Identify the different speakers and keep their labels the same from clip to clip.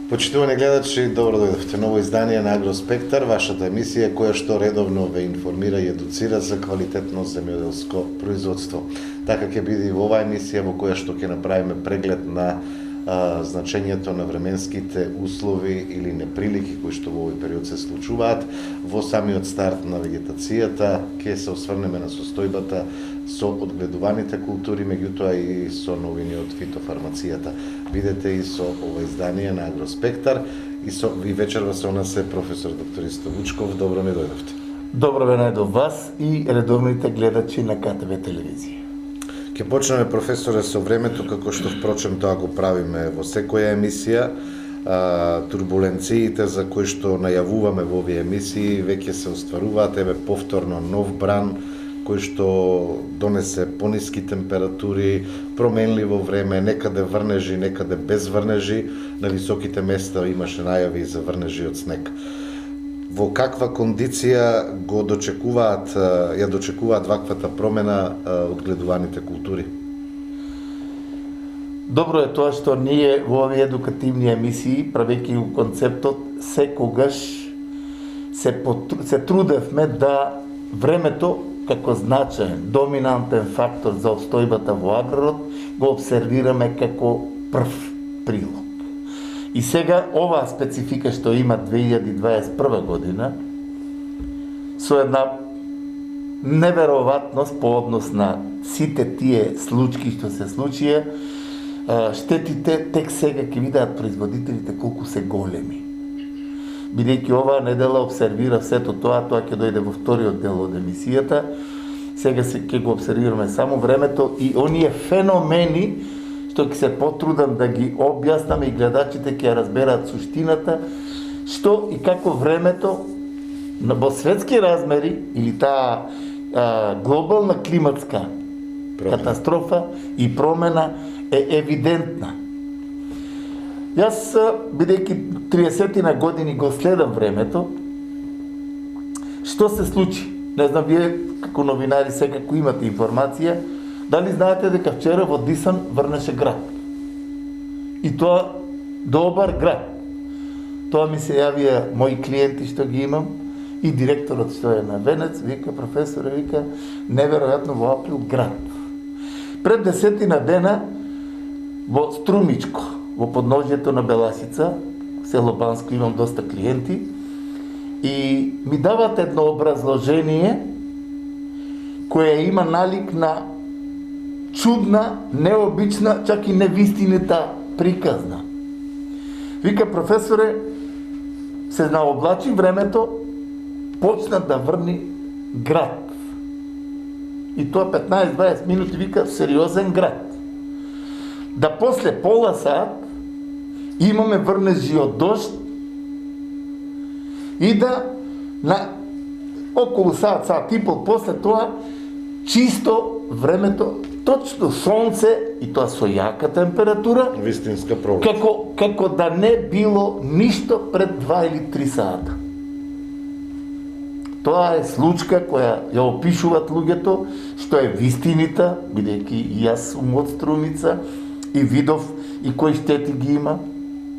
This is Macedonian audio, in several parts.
Speaker 1: Почитувани гледачи, добро дојдовте. Ново издание на Агроспектар, вашата емисија која што редовно ве информира и едуцира за квалитетно земјоделско производство. Така ќе биде и во оваа емисија во која што ќе направиме преглед на значењето на временските услови или неприлики кои што во овој период се случуваат во самиот старт на вегетацијата. Ќе се осврнеме на состојбата со одгледуваните култури, меѓутоа и со новини од фитофармацијата. Видете и со ова издание на Агроспектар и со ви вечерва со нас е професор доктор Исто Вучков. Добро ми дојдовте.
Speaker 2: Добро ве најдов вас и редовните гледачи на КТВ телевизија.
Speaker 1: Ќе почнеме, професоре, со времето, како што впрочем тоа го правиме во секоја емисија. Турбуленциите за кои што најавуваме во овие емисии веќе се остваруваат, еве повторно нов бран кој што донесе пониски температури, променливо време, некаде врнежи, некаде без врнежи, на високите места имаше најави за врнежи од снег. Во каква кондиција го ја дочекуваат ваквата промена одгледуваните култури?
Speaker 2: Добро е тоа што ние во овие едукативни емисии, правејќи го концептот, секогаш се трудевме да времето како значаен, доминантен фактор за обстојбата во аграрот го обсервираме како прв прилог. И сега оваа специфика што има 2021 година со една неверојатност по однос на сите тие случаи што се случија, штетите тек сега ќе видат производителите колку се големи. Бидејќи оваа недела обсервира сето тоа ќе дојде во вториот дел од емисијата. Сега ќе го обсервираме само времето и оние феномени што ќе се потрудам да ги објаснам и гледачите ќе разберат суштината, што и како времето во светски размери или таа глобална климатска катастрофа и промена е евидентна. Јас, бидејќи 30 години го следам времето, што се случи? Не знам, вие како новинари секако имате информација, дали знаете дека вчера во Дисан врнеше град? И тоа добар град. Тоа ми се јавија мои клиенти што ги имам и директорот што е на Венец, вика, професоре, вика, неверојатно во април град. Пред 10 дена во Струмичко, во подножјето на Беласица, село Банско, имам доста клиенти, и ми дават едно образложение кое има налик на чудна, необична, чак и невистинита приказна. Вика, професоре, се наоблачи времето, почна да врни град. И тоа 15-20 минути, вика, сериозен град. Да после пола сат имаме врнежи од дожд и да на околу сат и пол после тоа чисто времето, точно сонце и тоа со јака температура,
Speaker 1: Вистинска пролет.
Speaker 2: како да не било ништо пред 2 или 3 сата. Тоа е случка која ја опишуваат луѓето, што е вистинита, бидејќи и јас сум од Струмица и видов и кои штети ги има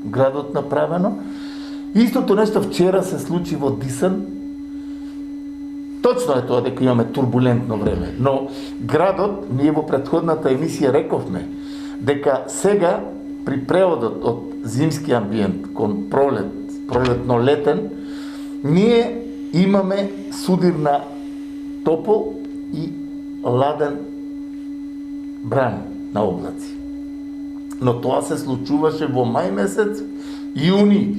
Speaker 2: градот направено. Истото нешто вчера се случи во Дисан. Точно е тоа дека имаме турбулентно време, но градот, ние во претходната емисија рековме дека сега при преводот од зимски амбиент кон пролетно-летен, ние имаме судир на топол и ладен бран на облаци. Но тоа се случуваше во мај месец, јуни.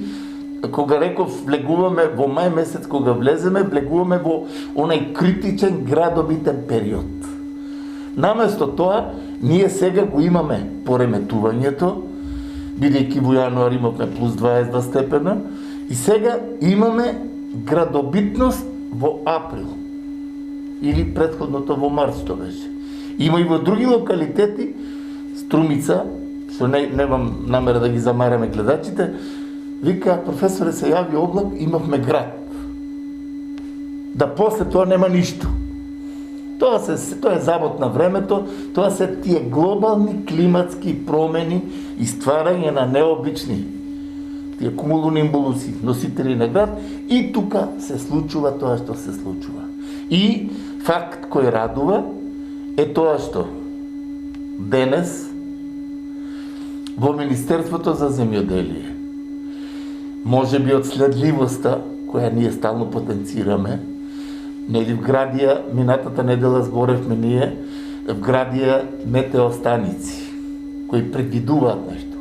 Speaker 2: Кога реков влегуваме во мај месец, кога влеземе, влегуваме во онај критичен градобитен период. Наместо тоа, ние сега го имаме пореметувањето, бидејќи во јануар имавме плюс 22 степена, и сега имаме градобитност во април. Или претходното во март што беше. Има и во други локалитети, Струмица, што немам намера да ги замараме гледачите, вика, професоре, се јави облак, имавме град. Да после тоа нема ништо. Тоа е забот на времето, тоа се тие глобални климатски промени и стварање на необични тие кумулонимбулуси, носители на град, и тука се случува тоа што се случува. И факт кој радува е тоа што денес во Министерството за земјоделие, може би од следливоста која ние стално потенцираме, нели вградија, минатата недела зборевме ние, вградија метеостаници кои предвидуваат нешто.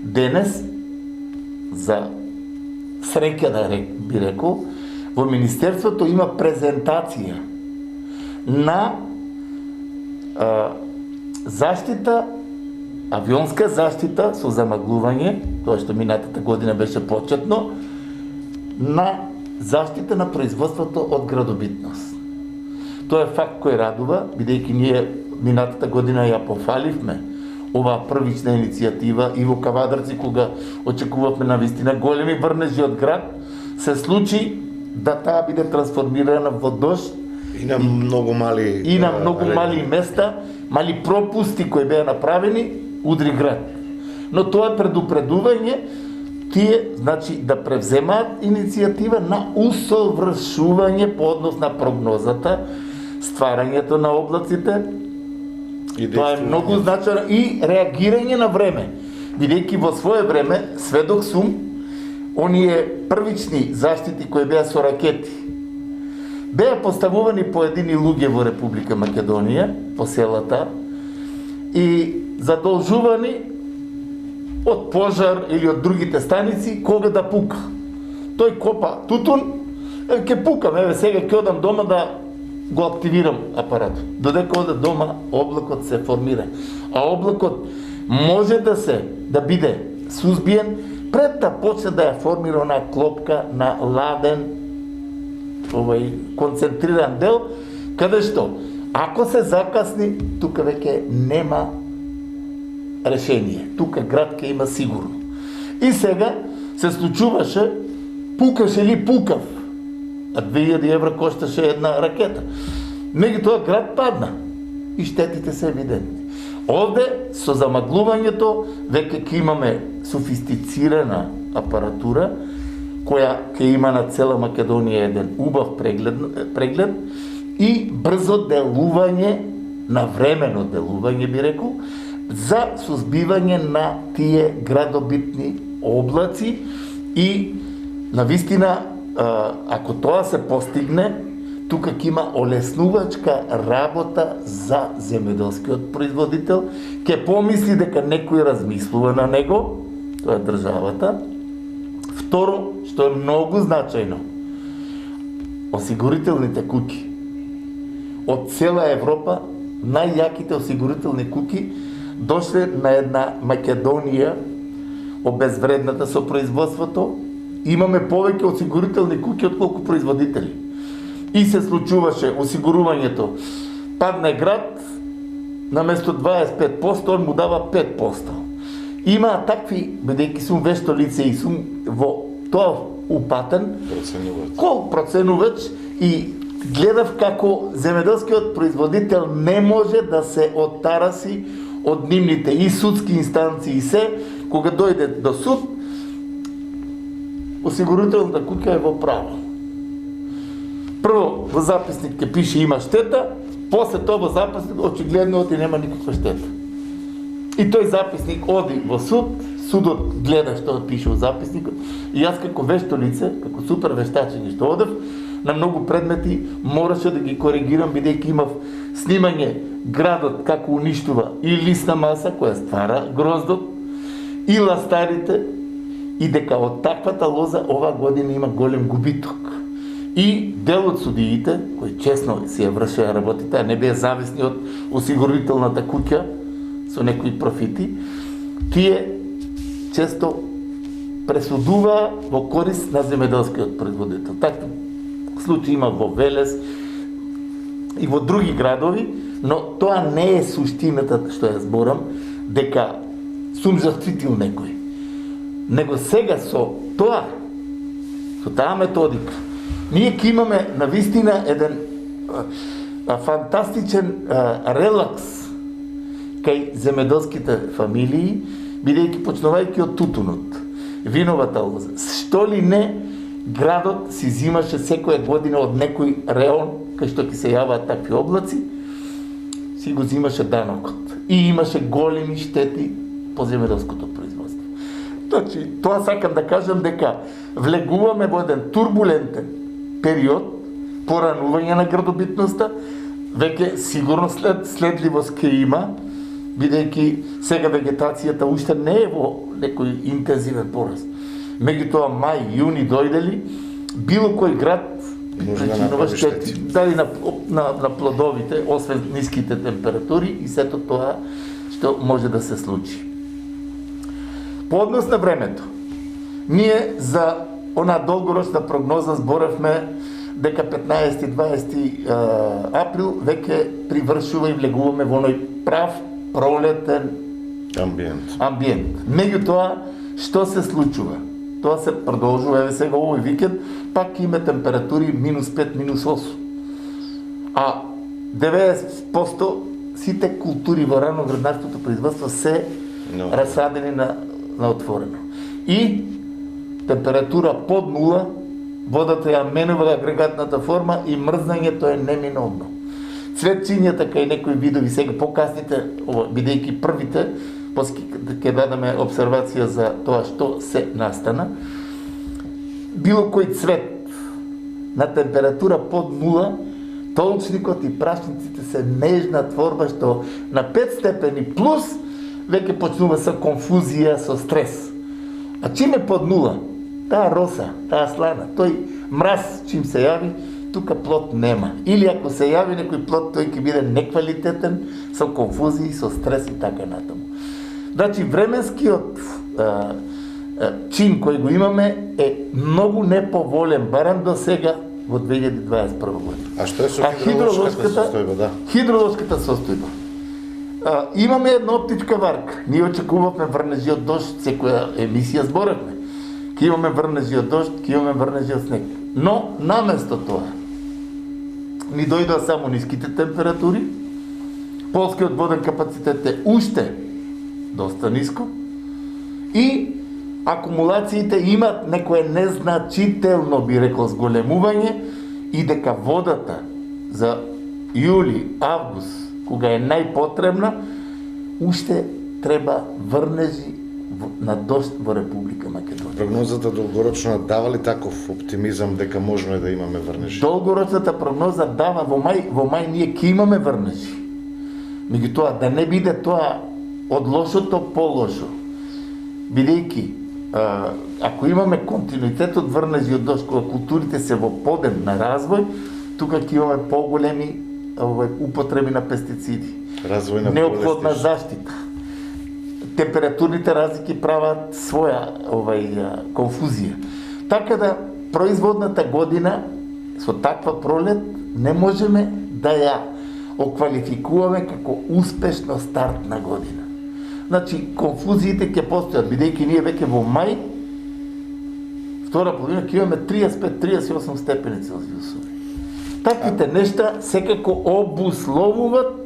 Speaker 2: Денес, за среќа би рекол, во Министерството има презентација на заштита, авионска заштита со замаглување, тоа што минатата година беше почетно, на заштита на производството од градобитност. Тоа е факт кој радува, бидејќи ние минатата година ја пофаливме оваа првична иницијатива и во Кавадарци, кога очекувавме навистина големи врнежи од град, се случи да таа биде трансформирана во дожд
Speaker 1: и на многу мали
Speaker 2: места, мали пропусти кои беа направени, удри град. Но тоа е предупредување тие, значи, да превземаат иницијатива на усовршување по однос на прогнозата, стварањето на облаците. Тоа е многу значајно и реагирање на време. Бидејќи во свое време, сведок сум, оние првични заштити кои беа со ракети, беа поставувани поедини луѓе во Република Македонија, по селата, и задолжувани од пожар или од другите станици кога да пука. Тој копа тутун, ќе пукам, еве сега ќе одам дома да го активирам апаратот. Додека оде дома, облакот се формира. А облакот може да биде сузбиен пред да почне да ја формира онаа клопка на ладен, концентриран дел, каде што, ако се закасни, тука веќе нема решение. Тука град ќе има сигурно. И сега се случуваше, пукаше ли пукав, а 2000 евра кошташе една ракета. Меѓутоа град падна и штетите се евидентни. Овде со замаглувањето веќе ќе имаме софистицирана апаратура која ќе има на цела Македонија еден убав преглед и брзо делување, навремено делување би рекол, за сузбивање на тие градобитни облаци и навистина, ако тоа се постигне, тука ќе има олеснувачка работа за земјоделскиот производител, ќе помисли дека некој размислува на него, тоа е државата. Второ, што е многу значајно, осигурителните куќи. Од цела Европа, најјаките осигурителни куќи дошле на една Македонија, обезвредната со производството. Имаме повеќе осигурителни куќи отколку производители. И се случуваше осигурувањето. Падне град, наместо 25%, он му дава 5%. Има такви, бидејќи сум вешто лице и сум во тоа упатен, проценувач и гледав како земјоделскиот производител не може да се оттараси од нивните и судски инстанции и се, кога дојде до суд, осигурителната куќа е во право. Прво во записник ќе пише има штета, после тоа во записник очигледно оди нема никаква штета. И тој записник оди во суд, судот гледа што пише во записникот, и јас како вешто лице, како супер вештачење што одев, на многу предмети мораше да ги коригирам, бидејќи имав снимање градот како уништува и лисна маса која ствара гроздот, и ластарите, и дека од таквата лоза ова година има голем губиток. И дел од судиите, кои честно си ја вршеа работите, а не беа зависни од осигурителната куќа со некои профити, тие често пресудуваа во корист на земјоделскиот производител. Такви случаи има во Велес и во други градови, но тоа не е суштината што ја зборам, дека сум заштитил некој. Него сега со тоа, со таа методика, ние ќе имаме навистина еден фантастичен релакс кај земјоделските фамилии, бидејќи почнувајќи од тутунот. виновата лоза. Што ли не, градот си взимаше секоја година од некој реон, кај што ќе се јаваат такви облаци, си го взимаше данокот. И имаше големи штети по земјоделското производство. Значи, тоа сакам да кажам дека влегуваме во еден турбулентен период, поранување на градобитноста, веќе сигурно следливост ќе има, бидејќи сега вегетацијата уште не е во некој интензивен пораст. Меѓутоа мај, јуни дојдели, било кој град причинува штети, дали на плодовите, освен ниските температури и сето тоа што може да се случи. По однос на времето, ние за она долгорочна прогноза зборевме дека 15-20 април веќе привршува и влегуваме во оној прав пролетен амбиент. Меѓутоа, што се случува? Тоа се продолжува, еве сега овој викенд, пак има температури -5, -8. А 90% сите култури во раноградарското производство се расадени на отворено. И температура под нула, водата ја менува агрегатната форма и мрзнањето е неминовно. Цветчињата кај некои видови, сега покасните, бидејќи првите, после ќе дадеме обсервација за тоа што се настана, било кој цвет на температура под нула, толчникот и прашниците се нежна творба што на 5 степени плюс веќе почнува со конфузија, со стрес. А чим е под нула? Таа роса, таа слана, тој мраз чим се јави, тука плод нема. Или ако се јави некој плод, тој ќе биде неквалитетен, со конфузии, со стрес и така натаму. Значи, временскиот чин кој го имаме е многу неповолен, барем до сега во 2021 година.
Speaker 1: А што е со хидролошката состојба, да?
Speaker 2: Хидролошката состојба. Имаме една оптичка варка. Ние очекувавме врнежи од дожд, секоја емисија зборевме. Ке имаме врнежи од дожд, ке имаме врнежи од снег. Но, наместо тоа, ни дојдоа само ниските температури, полскиот воден капацитет е уште доста ниско и акумулациите имат некое незначително, би рекол, зголемување и дека водата за јули, август, кога е најпотребна, уште треба врнежи на дожд во Република Македонија.
Speaker 1: Прогнозата долгорочна дава ли таков оптимизам дека можно е да имаме врнежи?
Speaker 2: Долгорочната прогноза дава во мај ние ќе имаме врнежи. Меѓутоа да не биде тоа од лошото по лошо. Бидејќи ако имаме континуитет од врнежи од дожд, кога културите се во подем на развој, тука ќе имаме поголеми употреби на пестициди.
Speaker 1: Развој на
Speaker 2: неопходна заштита. Температурните разлики прават своја конфузија. Така да производната година со таква пролет не можеме да ја оквалификуваме како успешно стартна година. Значи, конфузиите ќе постојат, бидејќи ние веќе во мај, втора половина, ќе имаме 35-38 степени Целзиусови. Таквите нешта секако обусловуваат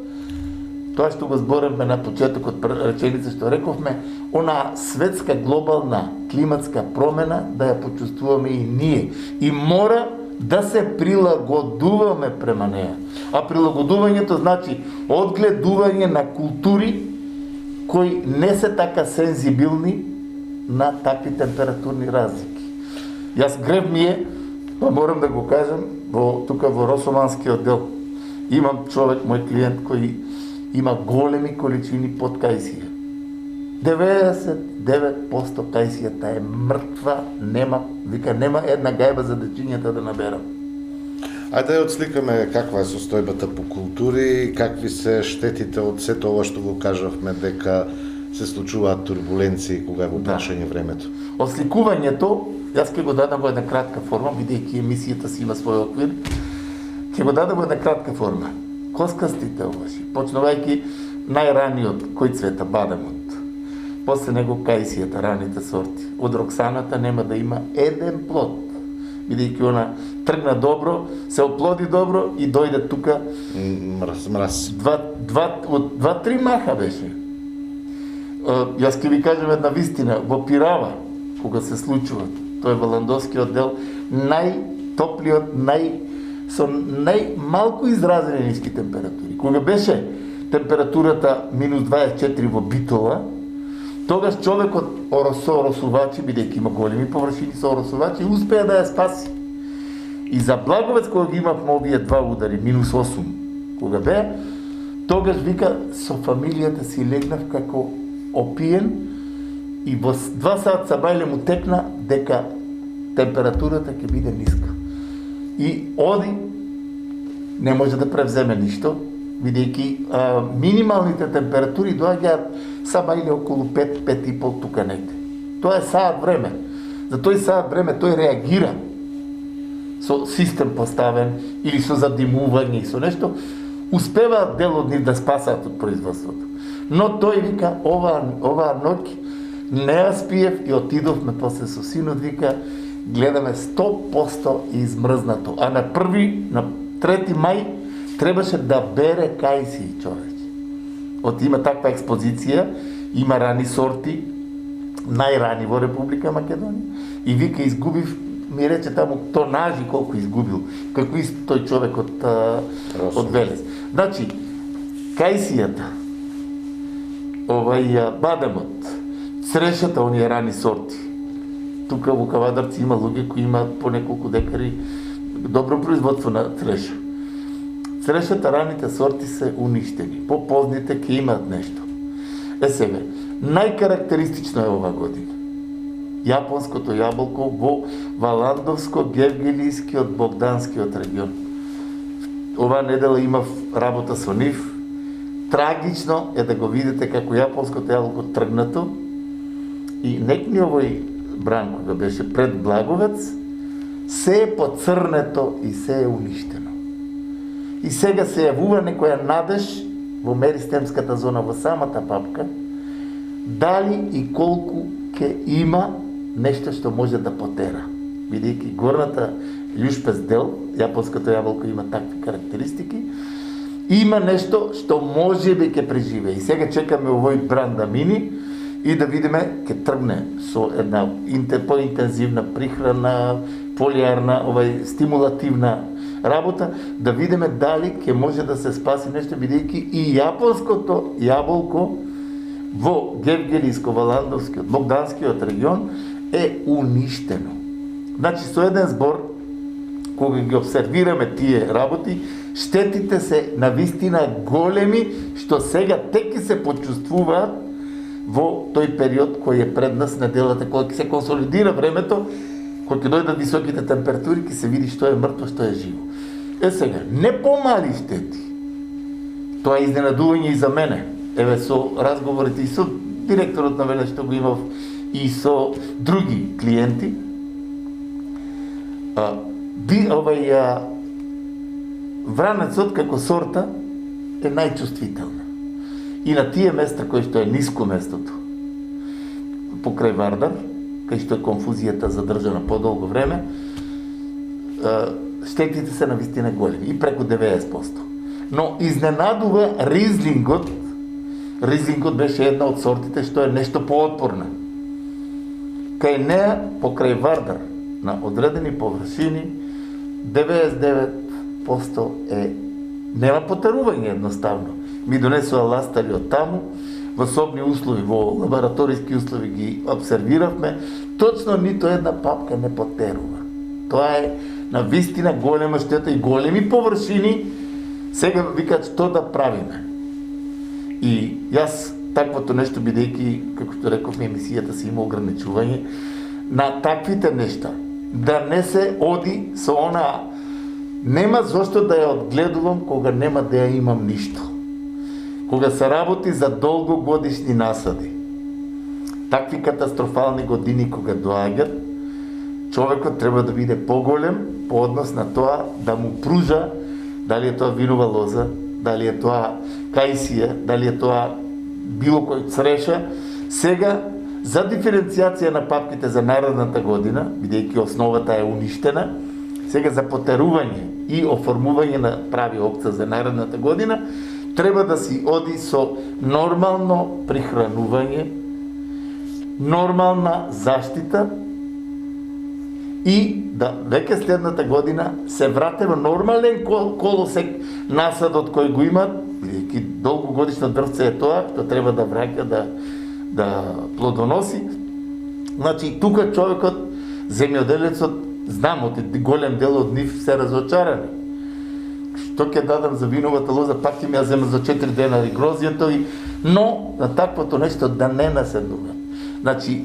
Speaker 2: тоа што го зборевме на почетокот реченица што рековме, она светска глобална климатска промена да ја почувствуваме и ние. И мора да се прилагодуваме према неа. А прилагодувањето значи одгледување на култури кои не се така сензибилни на такви температурни разлики. Јас греб ми е, па морам да го кажам, тука во Росоманскиот дел имам човек, мој клиент, кој има големи количини под кајсија. 99% кајсијата е мртва, нема една гајба за дечињата да наберам.
Speaker 1: Ајде да отсликаме каква е состојбата по култури, какви се штетите од сето ова што го кажавме дека се случуваат турбуленции кога е во прашање времето.
Speaker 2: Осликувањето, јас ќе го дадам во една кратка форма, бидејќи емисијата си има свој оквир, ќе го дадам во една кратка форма. Коскастите овоши, почнувајќи најраниот кој цвета бадемот, после него кајсијата, раните сорти. Од роксаната нема да има еден плод, бидејќи она тргна добро, се оплоди добро и дојде тука
Speaker 1: мраз.
Speaker 2: Два-три маха беше. Јас ќе ви кажам една вистина, во Пирава, кога се случува. Тој е Валандовскиот дел, најтоплиот, со најмалку изразени ниски температури. Кога беше температурата минус 24 во Битола, тогаш човекот со оросувачи, бидејќи има големи површини со оросувачи, успеа да ја спаси. И за Благовец, кога ги имавме овие два удари, минус 8, кога бе, тогаш вика, со фамилијата си легнав како опиен и во 2 сат сабајле му текна дека температурата ќе биде ниска. И оди, не може да превземе ништо, бидејќи минималните температури доаѓаат сабајле околу 5-5,5 тука негде. Тоа е саат време. За тој саат време тој реагира со систем поставен или со задимување и со нешто, успеваат дел од нив да спасаат од производството. Но тој вика, оваа ноќ не ја спиев и отидовме после со синот, вика, гледаме 100% измрзнато. А на 3 мај требаше да бере кајси, човече. Има таква експозиција, има рани сорти, најрани во Република Македонија, и вика, изгубив, ми рече таму тонажи колку изгубил, како исто тој човек од Велес. Значи, кајсијата, бадемот, црешата, оние рани сорти. Тука во Кавадарци има луѓе кои имаат по неколку декари добро производство на цреша. Црешата, раните сорти се уништени. По-позните ќе имаат нешто. Сега, најкарактеристично е ова година јапонското јаболко во Валандовско-Гевгелискиот Богданскиот регион. Оваа недела имав работа со нив. Трагично е да го видите како јапонското јаболко тргнато и некни овој бран кога беше пред Благовец, се е поцрнето и се е уништено. И сега се јавува некоја надеж во меристемската зона, во самата папка, дали и колку ќе има нешто што може да потера. Бидејќи горната Љушпес дел, јапонското јаболко има такви карактеристики, има нешто што може би ќе преживее. И сега чекаме овој бран да мини и да видиме, ќе тргне со една поинтензивна прихрана, полиарна, стимулативна работа, да видиме дали ќе може да се спаси нешто, бидејќи и јапонското јаболко во Гевгелиско-Валандовскиот, Богданскиот регион е уништено. Значи, со еден збор, кога ги обсервираме тие работи, штетите се навистина големи, што сега теки се почувствуваат во тој период кој е пред нас, неделата, кога ќе се консолидира времето, кога ќе дојдат високите температури, ќе се види што е мртво, што е живо. Сега, не помали штети. Тоа е изненадување и за мене. Еве, со разговорите и со директорот на Велес, што го имав, и со други клиенти, вранецот како сорта е најчувствителна. И на тие места кои што е ниско местото, покрај Вардар, кај што е конфузијата задржана подолго време, штетите се навистина големи, и преку 90%. Но изненадува ризлингот. Ризлингот беше една од сортите што е нешто поотпорна. Кај неа, покрај Вардар, на одредени површини, 99% нема потерување едноставно. Ми донесува ластари од таму, во собни услови, во лабораториски услови ги обсервиравме, точно нито една папка не потерува. Тоа е на вистина голема штета и големи површини. Сега викаат што да правиме. И јас таквото нешто, бидејќи, како што рековме, емисијата си има ограничување на таквите нешта, да не се оди со она, нема зошто да ја одгледувам кога нема да ја имам ништо. Кога се работи за долгогодишни насади, такви катастрофални години кога доаѓат, човекот треба да биде поголем по однос на тоа да му пружа, дали е тоа винова лоза, дали е тоа кајсија, дали е тоа било кој цреша. Сега, за диференцијација на папките за наредната година, бидејќи основата е уништена, сега за потерување и оформување на прави опца за наредната година, треба да си оди со нормално прихранување нормална заштита и да веќе следната година се врате во нормален колосек насадот кој го имат, бидејќи долгогодишно дрвце е тоа, што треба да враќа да плодоноси. Значи, тука човекот, земјоделецот, знам, од голем дел од нив се разочарани. Што ќе дадам за виновата лоза, пак ќе ми ја земат за 4 денари грозјето, но на таквото нешто да не наседнува. Значи,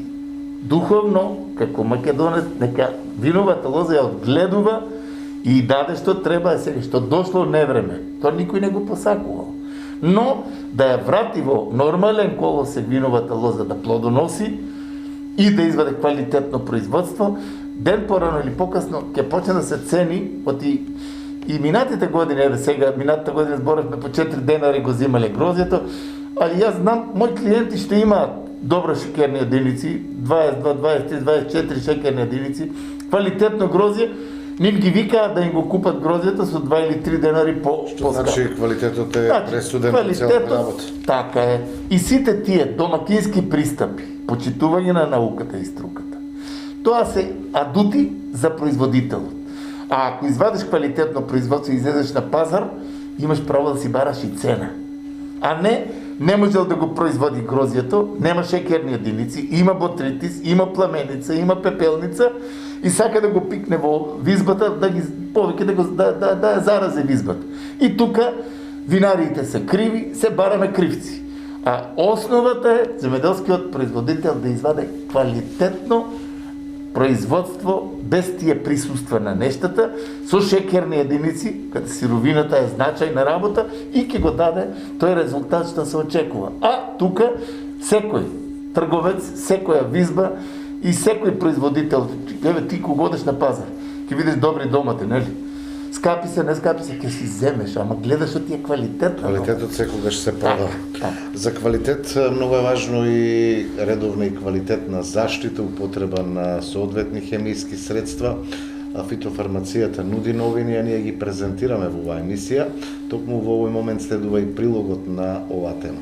Speaker 2: духовно, како македонец, нека виновата лоза ја одгледува и даде што треба, сега што дошло невреме. Тоа никој не го посакувал. Но да ја врати во нормален колосек виновата лоза да плодоноси и да изваде квалитетно производство, ден порано или покасно ќе почне да се цени, и минатите години, еве сега, минатата година зборавме по 4 денари го земале грозјето, али јас знам, мои клиенти што имаат добро шекерни единици, 22, 23, 24 шекерни единици, квалитетно грозје, нив ги викаат да им го купат грозјето со 2 или 3 денари по-скапо.
Speaker 1: Значи квалитетот е пресуден по целата работа.
Speaker 2: Така е. И сите тие домакински пристапи, почитување на науката и струката, тоа се адути за производителот. А ако извадиш квалитетно производство и излезеш на пазар, имаш право да си бараш и цена. А не можел да го производи грозјето, нема шекерни единици, има ботритис, има пламеница, има пепелница и сака да го пикне во визбата, повеќе да ја заразе визбата. И тука винариите се криви, се бараме кривци. А основата е земеделскиот производител да изваде квалитетно производство без тие присуства на нештата, со шекерни единици, каде сировината е значајна работа и ќе го даде тој резултат што се очекува. А тука секој трговец, секоја визба и секој производител, еве ти кога одеш на пазар, ќе видиш добри домати, нели? Скапи се, не скапи се, ќе си земеш, ама гледаш што ти е квалитетно.
Speaker 1: Квалитетот секогаш се продава.
Speaker 2: Так.
Speaker 1: За квалитет многу е важно и редовна и квалитетна заштита, употреба на соодветни хемиски средства. Фитофармацијата нуди новини, а ние ги презентираме во оваа емисија. Токму во овој момент следува и прилогот на оваа тема.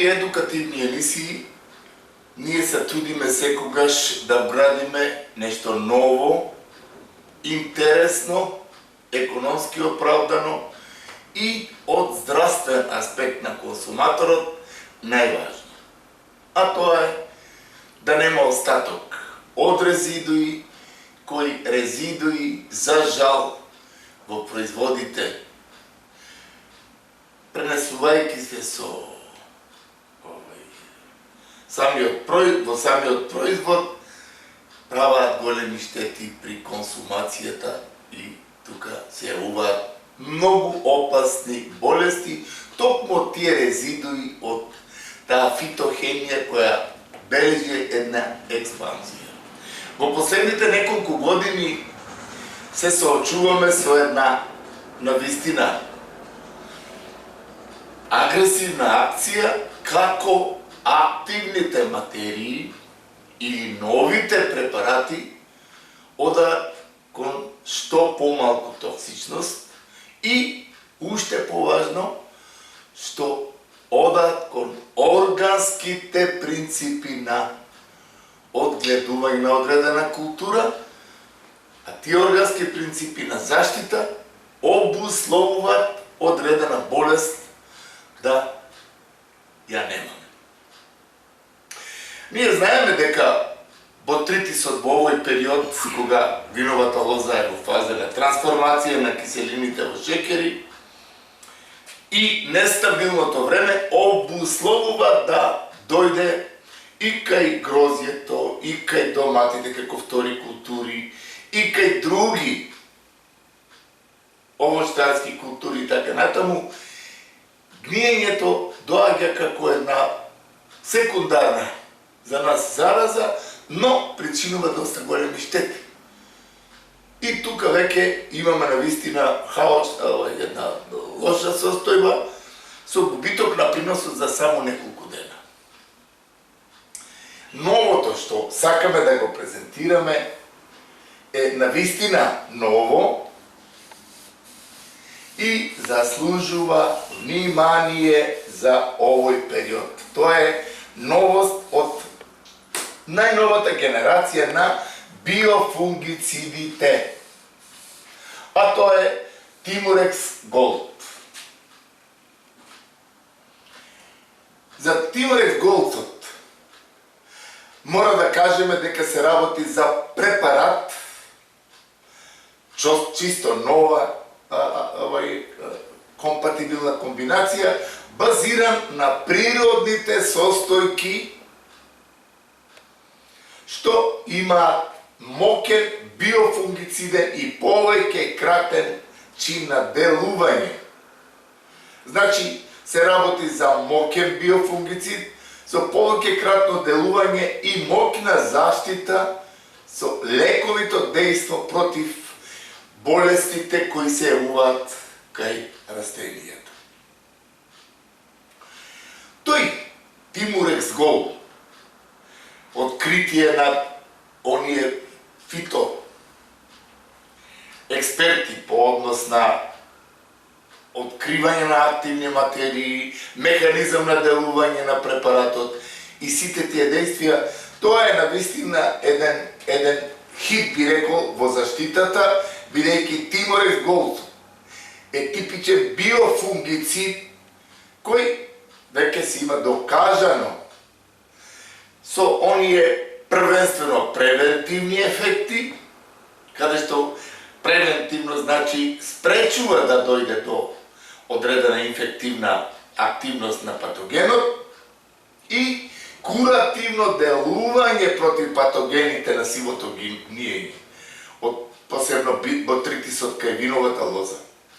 Speaker 2: Едукативни емисии ние се трудиме секогаш да брадиме нешто ново, интересно, економски оправдано и од здравствен аспект на консуматорот најважно. А тоа е да нема остаток од резидуи, кои резидуи, за жал, во производите, пренесувајќи се во самиот производ, праваат големи штети при консумацијата и тука се јавуваат многу опасни болести, токму од тие резидуи од таа фитохемија која бележи една експанзија. Во последните неколку години се соочуваме со една навистина агресивна акција како активните материи или новите препарати одат кон што помалку токсичност и уште поважно што одат кон органските принципи на одгледување на одредена култура, а тие органски принципи на заштита обусловуваат одредена болест да ја немаме. Ние знаеме дека ботритисот во овој период, кога виновата лоза е во фаза на трансформација на киселините во шекери и нестабилното време обусловува да дојде и кај грозјето, и кај доматите како втори култури, и кај други овоштарски култури и така натаму, гниењето доаѓа како една секундарна за нас зараза, но причинува доста големи штети. И тука веќе имаме навистина хаос, една лоша состојба, со губиток на приносот за само неколку дена. Новото што сакаме да го презентираме е навистина ново и заслужува внимание за овој период. Тоа е новост од најновата генерација на биофунгицидите. А тоа е Тимуrekс Gold. За Тимуrekс Gold мора да кажеме дека се работи за препарат, чисто нова компатибилна комбинација, базиран на природните состојки што има мокен биофунгициден и повеќе кратен чин на делување. Значи, се работи за мокен биофунгицид со повеќе кратно делување и моќна заштита со лековито дејство против болестите кои се јавуваат кај растенијата. Тој Тимуrekс Gold, откритие на оние фито експерти по однос на откривање на активни материи, механизам на делување на препаратот и сите тие действија, тоа е навистина еден хит, би рекол, во заштитата, бидејќи Тимуrekс Gold е типичен биофунгицид кој веќе си има докажано со оние првенствено превентивни ефекти, каде што превентивно значи спречува да дојде до одредена инфективна активност на патогенот и куративно делување против патогените на сивото гниење, посебно ботритисот кај виновата лоза.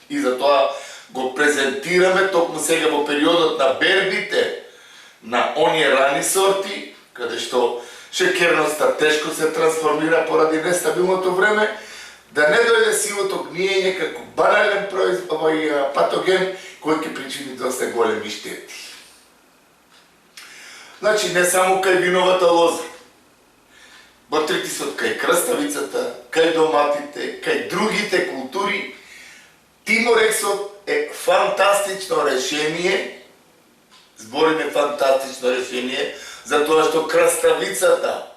Speaker 2: И затоа го презентираме токму сега во периодот на бербите на оние рани сорти, каде што шекерноста тешко се трансформира поради нестабилното време, да не дојде сивото гниење како банален патоген кој ќе причини доста големи штети. Значи, не само кај виновата лоза, ботритисот кај крставицата, кај доматите, кај другите култури, Тимурексот е фантастично решение, збориме фантастично решение, затоа што крставицата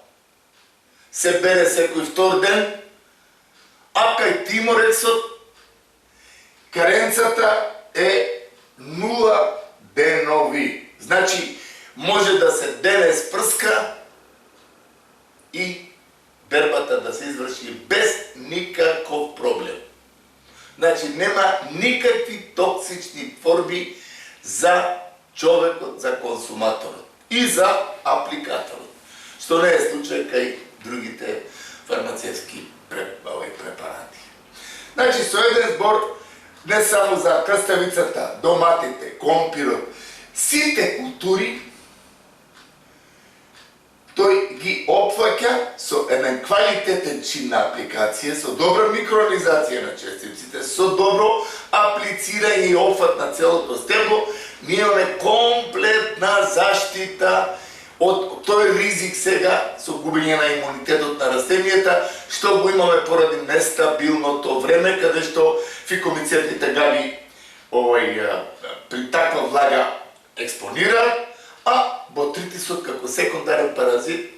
Speaker 2: се бере секој втор ден, а кај Тимурексот каренцата е 0 денови. Значи, може да се дене спрска и бербата да се изврши без никаков проблем. Значи, нема никакви токсични форми за човекот, за консуматорот и за апликаторот, што не е случај кај другите фармацевски препарати. Значи, со еден збор, не само за крставицата, доматите, компирот, сите култури, тој ги опфаќа со еден квалитетен чин на апликација, со добра микронизација на честиците, со добро аплицирање и опфат на целото стебло, ние имаме комплетна заштита од тој ризик сега со губење на имунитетот на растенијата, што го имаме поради нестабилното време, каде што фикомицетните габи при таква влага експонираат, а ботритисот како секундарен паразит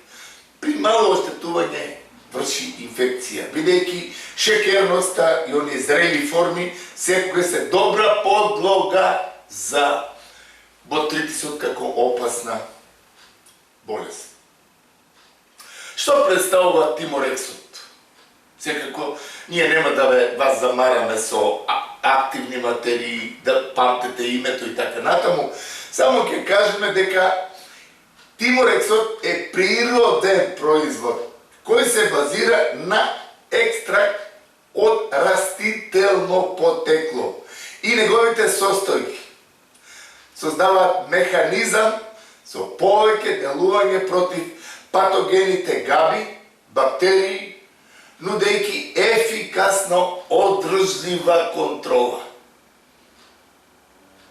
Speaker 2: при мало оштетување врши инфекција, бидејќи шекерноста и оние зрели форми секогаш се добра подлога за ботритисот како опасна болест. Што представува Тимурексот? Секако, ние нема да вас замараме со активни материи, да памтите името и така натаму, само ќе кажеме дека Тимурексот е природен производ, кој се базира на екстракт од растително потекло и неговите состојки создаваат механизам со повеќе делување против патогените габи, бактерии, нудејќи ефикасно одржлива контрола.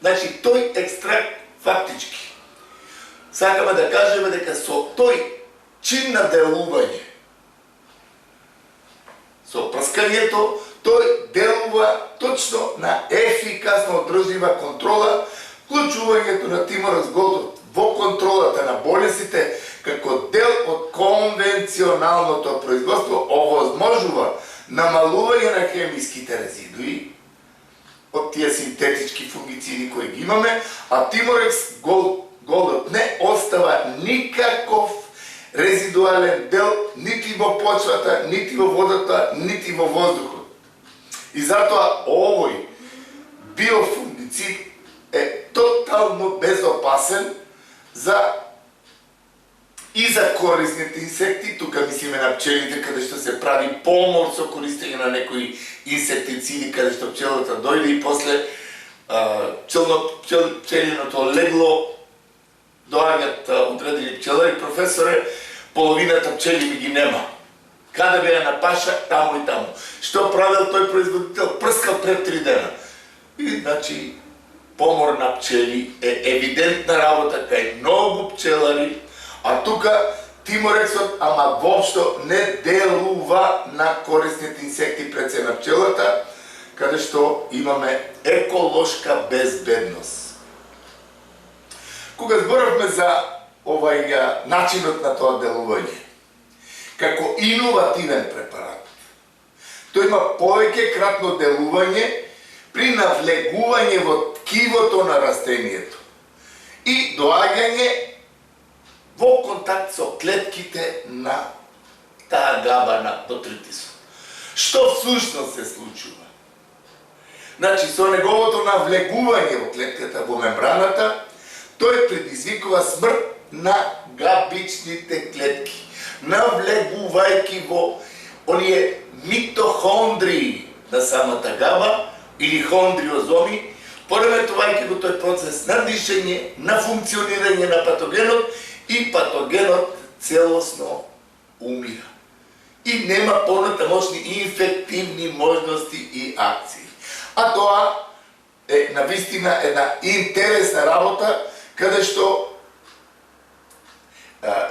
Speaker 2: Значи, тој екстракт фактички сакаме да кажеме дека со тој чин на делување, со прскањето, тој делува точно на ефикасно одржлива контрола, вклучувањето на тиморекс голд во контролата на болестите како дел од конвенционалното производство овозможува намалување на хемиските резидуи од тие синтетички фунгициди кои ги имаме, а тиморекс голдот не остава никаков резидуален дел нити во почвата, нити во водата, нити во воздухот. И затоа овој биофунгицид е тотално безопасен и за корисните инсекти, тука мислиме на пчелите, каде што се прави помор со користење на некои инсектициди, каде што пчелата дојде и после пчелиното легло доаѓаат одредени пчелари, професоре, половината пчели ми ги нема. Каде беа на паша, таму и таму. Што правил тој производител? Прскал пред 3 дена. И, значи, помор на пчели е евидентна работа кај многу пчелари, а тука тиморексот, ама воопшто не делува на корисните инсекти пред се на пчелата, каде што имаме еколошка безбедност. Кога зборавме за начинот на тоа делување, како иновативен препарат, тој има повеќе кратно делување при навлегување во ткивото на растението и доаѓање во контакт со клетките на таа габа на ботритисот. Што всушност се случува? Значи, со неговото навлегување во клетката, во мембраната, тој предизвикува смрт на габичните клетки, навлегувајќи во оние митохондрии на самата габа или хондриозоми, пореметувајќи го тој процес на дишење, на функционирање на патогенот и патогенот целосно умира. И нема понатамошни инфективни можности и акции. А тоа е навистина една интересна работа, каде што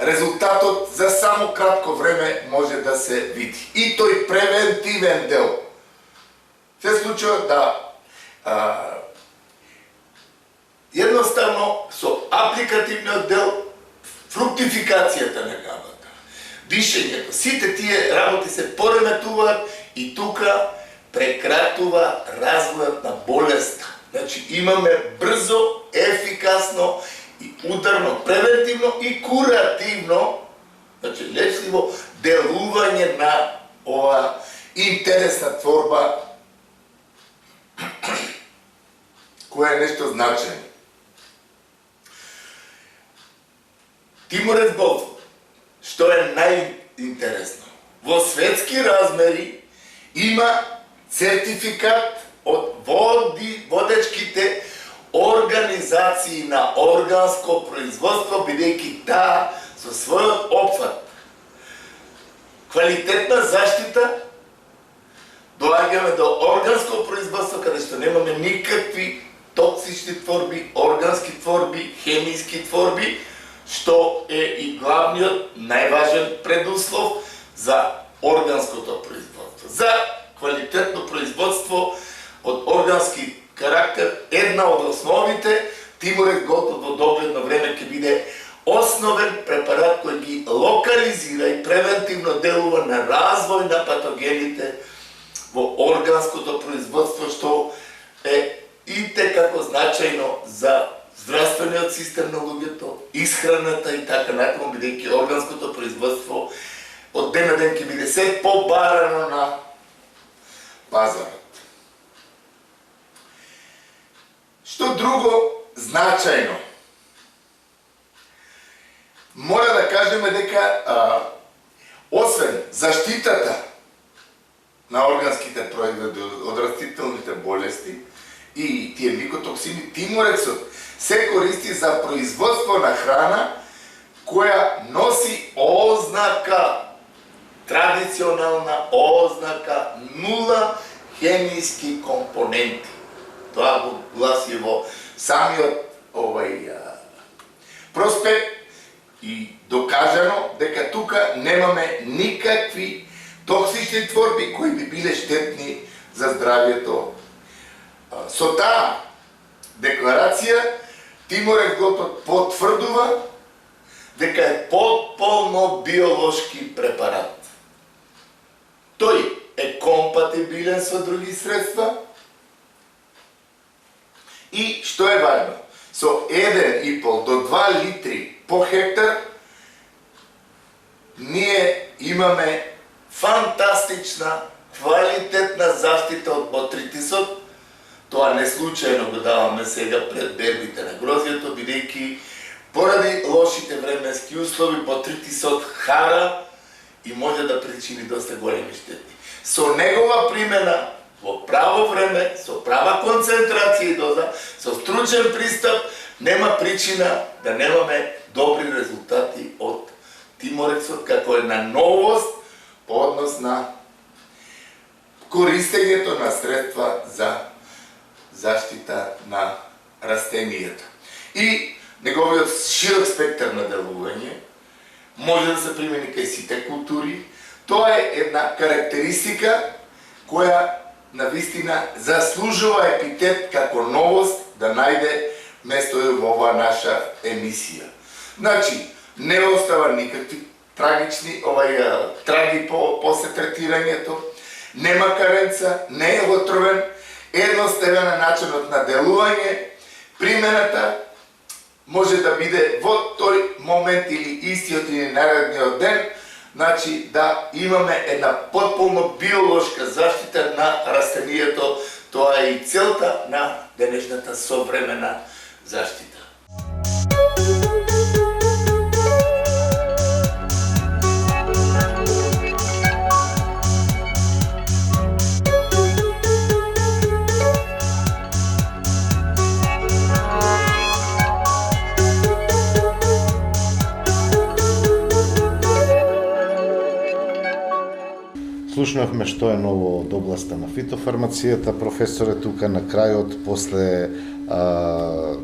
Speaker 2: резултатот за само кратко време може да се види. И тој превентивен дел се случува да едноставно со апликативниот дел фруктификацијата на габата, дишењето, сите тие работи се пореметуваат и тука прекратува развојот на болеста. Значи имаме брзо, ефикасно и ударно, превентивно и куративно, значи лечливо делување на ова интересна творба која е нешто значајно. Тиморекс голд, што е најинтересно, во светски размери има сертификат од водечките организации на органско производство, бидејќи таа со својот опфат квалитетна заштита доаѓаме до органско производство, каде што немаме никакви токсични творби, органски творби, хемиски творби, што е и главниот, најважен предуслов за органското производство. За квалитетно производство од органски карактер, една од основите, Тиморекс голд во догледно време ќе биде основен препарат кој ги локализира и превентивно делува на развој на патогените во органското производство, што е итекако значајно за здравствениот систем на луѓето, исхраната и така натаму, бидејќи органското производство од ден на ден ќе биде се побарано на пазарот. Што друго значајно? Мора да кажеме дека освен заштитата на органските производи од растителните болести и тие микотоксини, тиморексот се користи за производство на храна која носи ознака традиционална ознака, нула хемиски компоненти. Тоа го гласи во самиот проспект и докажано дека тука немаме никакви токсични творби кои би биле штетни за здравието. Со таа декларација Тимор-Еготот потврдува дека е потполно биолошки препарат. Тој е компатибилен со други средства и, што е важно, со 1,5 до 2 литри по хектар ние имаме фантастична, квалитетна заштита од ботритисот. Тоа не случајно го даваме сега пред бербите на грозјето, бидејќи поради лошите временски услови ботритисот хара и може да причини доста големи штети. Со негова примена во право време, со права концентрација и доза, со стручен пристап, нема причина да немаме добри резултати од Тиморексот како една новост по однос на користењето на средства за заштита на растенијата. И неговиот широк спектар на делување може да се примени кај сите култури. Тоа е една карактеристика која навистина заслужува епитет како новост да најде место во оваа наша емисија. Значи, не остава никакви трагични траги после третирањето, нема каренца, не е отровен, едноставен е начинот на делување, примената може да биде во тој момент или истиот или наредниот ден, значи да имаме една потполно биолошка заштита на растенијето, тоа е и целта на денешната современа заштита.
Speaker 1: Слушнавме што е ново од областа на фитофармацијата. Професоре, тука на крајот, после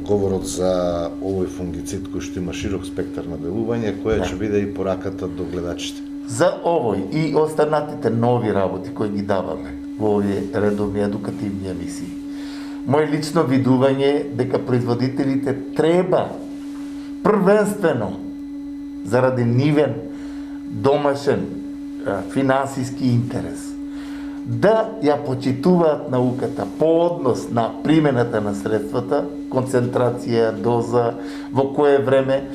Speaker 1: говорот за овој фунгицид кој што има широк спектар на делување, која ќе биде и пораката до гледачите?
Speaker 2: За овој и останатите нови работи кои ги даваме во овие редовни едукативни емисии, мој лично видување е дека производителите треба првенствено заради нивен домашен финансиски интерес да ја почитуваат науката по однос на примената на средствата, концентрација, доза, во кое време.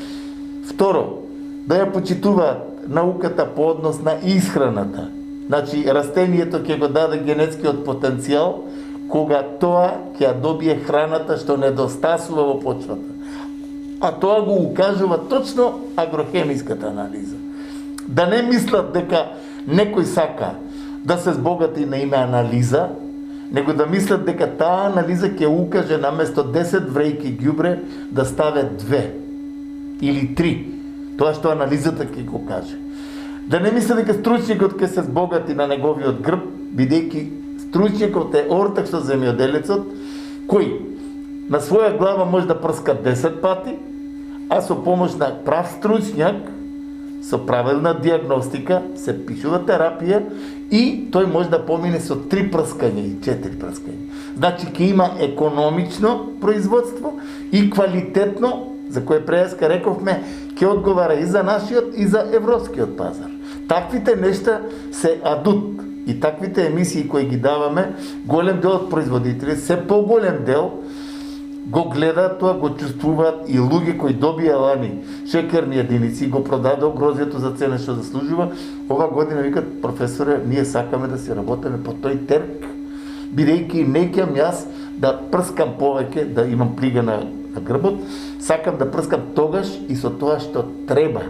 Speaker 2: Второ, да ја почитуваат науката по однос на исхраната. Значи, растенијето ќе го даде генетскиот потенцијал кога тоа ќе ја добие храната што недостасува во почвата. А тоа го укажува точно агрохемиската анализа. Да не мислат дека некој сака да се збогати на име анализа, него да мислат дека таа анализа ќе укаже наместо 10 врејки ѓубре да ставе 2 или 3. Тоа што анализата ќе го каже. Да не мислат дека стручникот ќе се збогати на неговиот грб, бидејќи стручникот е ортак со земјоделецот, кој на своја глава може да прска 10 пати, а со помош на прав стручњак, со правилна диагностика, се пишува терапија и тој може да помине со 3 прскања и 4 прскања. Значи, ќе има економично производство и квалитетно, за кое преска рековме, ќе одговара и за нашиот и за европскиот пазар. Таквите нешта се адут и таквите емисии кои ги даваме, голем дел од производители, се поголем дел, го гледаат тоа, го чувствуваат и луѓе кои добија лани шекерни единици, го продадоа грозјето за цена што заслужува. Ова година викат, професоре, ние сакаме да си работиме по тој терк, бидејќи не ќам јас да прскам повеќе, да имам плига на грбот, сакам да прскам тогаш и со тоа што треба,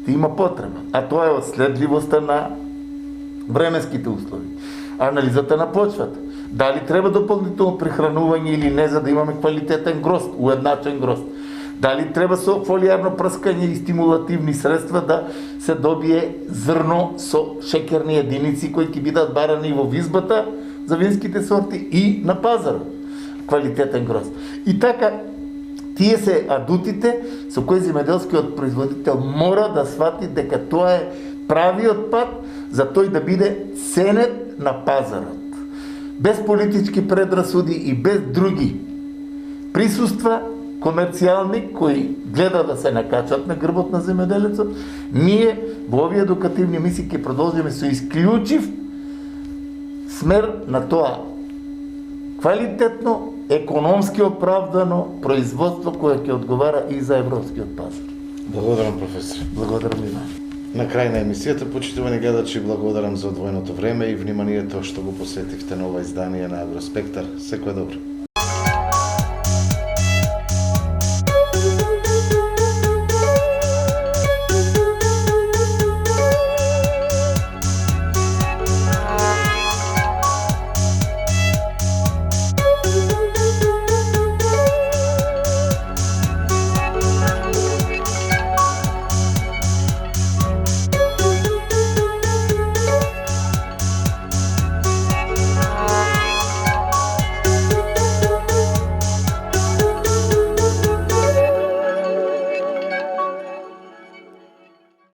Speaker 2: што има потреба. А тоа е од следливоста на временските услови, анализата на почвата. Дали треба дополнително прехранување или не, за да имаме квалитетен грозд, уедначен грозд. Дали треба со фолиарно прскање и стимулативни средства да се добие зрно со шекерни единици кои ќе бидат барани во визбата за винските сорти и на пазарот. Квалитетен гроз. И така, тие се адутите со кои земјоделскиот производител мора да свати дека тоа е правиот пат за тој да биде ценет на пазарот. Без политички предрасуди и без други присуства комерцијални кои гледа да се накачат на грбот на земјоделецот, ние во овие едукативни емисии ќе продолжиме со исклучив смер на тоа квалитетно, економски оправдано производство кое ќе одговара и за европскиот пазар.
Speaker 1: Благодарам, професор.
Speaker 2: Благодарам и вам.
Speaker 1: На крај на емисијата, почитувани гледачи, благодарам за одвоеното време и вниманието што го посветивте на ова издание на Агроспектар. Секој добро.